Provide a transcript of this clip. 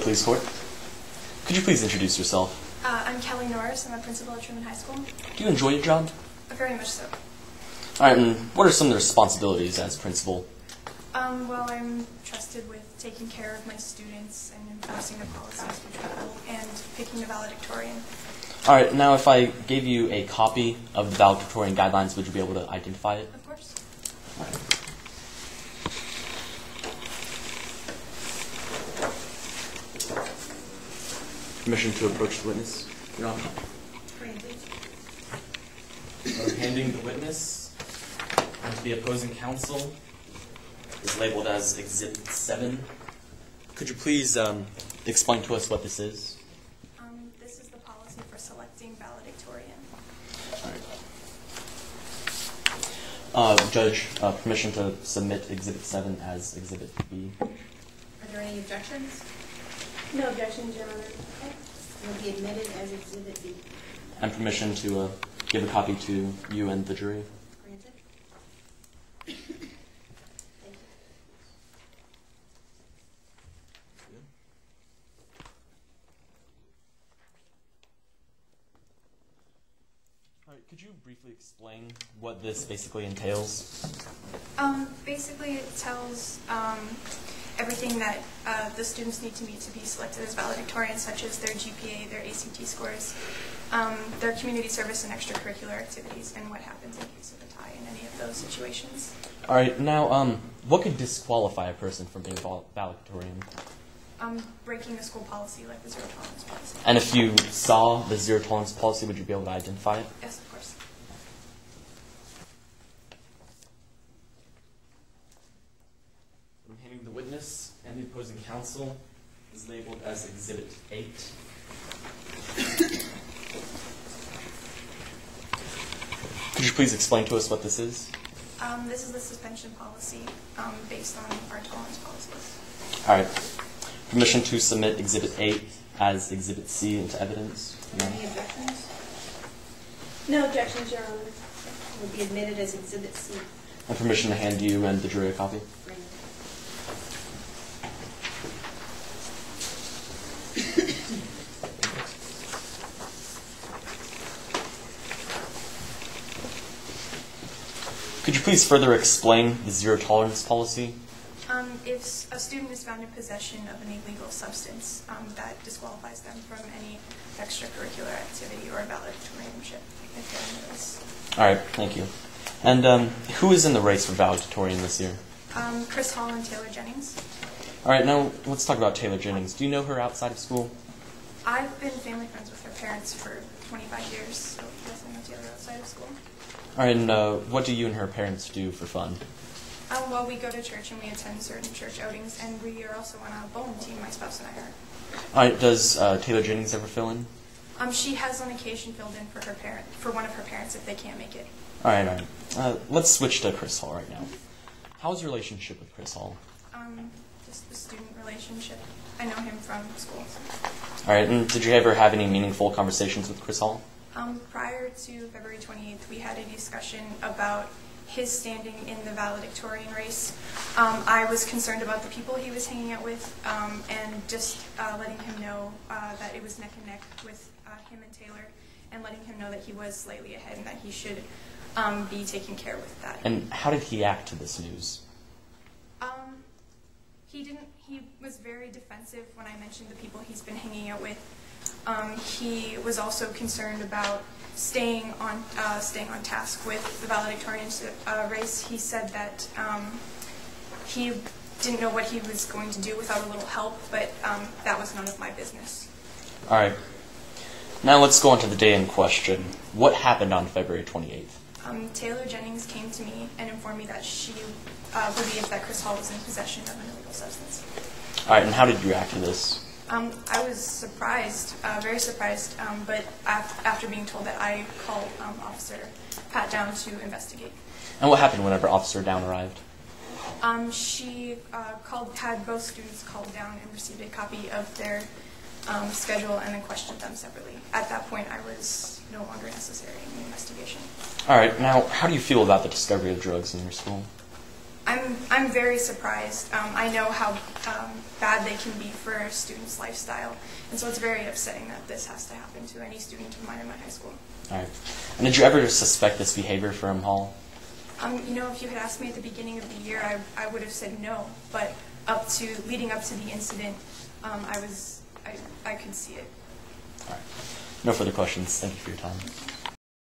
please, court. Could you please introduce yourself? I'm Kelly Norris. I'm a principal at Truman High School. Do you enjoy your job? Very much so. All right, and what are some of the responsibilities as principal? Well, I'm trusted with taking care of my students and enforcing the policies for travel and picking the valedictorian. All right, now if I gave you a copy of the valedictorian guidelines, would you be able to identify it? Of course. All right. Permission to approach the witness, Your Honor. Granted. Handing the witness and the opposing counsel is labeled as Exhibit 7. Could you please explain to us what this is? This is the policy for selecting valedictorian. All right. Judge, permission to submit Exhibit 7 as Exhibit B. Are there any objections? No objections, Your Honor. Okay. It will be admitted as Exhibit B. And permission to give a copy to you and the jury. Granted. Thank you. All right, could you briefly explain what this basically entails? Basically, it tells everything that the students need to meet to be selected as valedictorian, such as their GPA, their ACT scores, their community service and extracurricular activities, and what happens in case of a tie in any of those situations. All right, now, what could disqualify a person from being valedictorian? Breaking the school policy, like the zero tolerance policy. And if you saw the zero tolerance policy, would you be able to identify it? Yes, of course. I'm handing the witness and the opposing counsel is labeled as Exhibit 8. Could you please explain to us what this is? This is the suspension policy based on our tolerance policies. All right. Permission to submit Exhibit 8 as Exhibit C into evidence. Are there any objections? No objections, Your Honor. It will be admitted as Exhibit C. And permission to hand you and the jury a copy. Granted. Could you please further explain the zero tolerance policy? If a student is found in possession of an illegal substance, that disqualifies them from any extracurricular activity or valedictorianship if they're in the race. All right, thank you. And who is in the race for valedictorian this year? Chris Hall and Taylor Jennings. All right, now let's talk about Taylor Jennings. Do you know her outside of school? I've been family friends with her parents for 25 years, so yes, I know Taylor outside of school. All right, and what do you and her parents do for fun? Well, we go to church and we attend certain church outings, and we are also on a bowling team, my spouse and I are. All right, does Taylor Jennings ever fill in? She has on occasion filled in for for one of her parents if they can't make it. All right. Let's switch to Chris Hall right now. How's your relationship with Chris Hall? Just the student relationship. I know him from school. All right, and did you ever have any meaningful conversations with Chris Hall? Prior to February 28th, we had a discussion about his standing in the valedictorian race. I was concerned about the people he was hanging out with and just letting him know that it was neck and neck with him and Taylor, and letting him know that he was slightly ahead and that he should be taken care of with that. And how did he act to this news? He was very defensive when I mentioned the people he's been hanging out with. He was also concerned about staying on task with the valedictorian race. He said that he didn't know what he was going to do without a little help, but that was none of my business. All right. Now let's go on to the day in question. What happened on February 28th? Taylor Jennings came to me and informed me that she believed that Chris Hall was in possession of an illegal substance. All right, and how did you react to this? I was surprised, very surprised, but after being told that, I called Officer Pat Down to investigate. And what happened whenever Officer Down arrived? She had both students called down and received a copy of their schedule and then questioned them separately. At that point, I was no longer necessary in the investigation. All right, now how do you feel about the discovery of drugs in your school? I'm very surprised. I know how bad they can be for a student's lifestyle, and so it's very upsetting that this has to happen to any student of mine in my high school. All right. And did you ever suspect this behavior from Hall? You know, if you had asked me at the beginning of the year, I would have said no. But leading up to the incident, I could see it. All right. No further questions. Thank you for your time.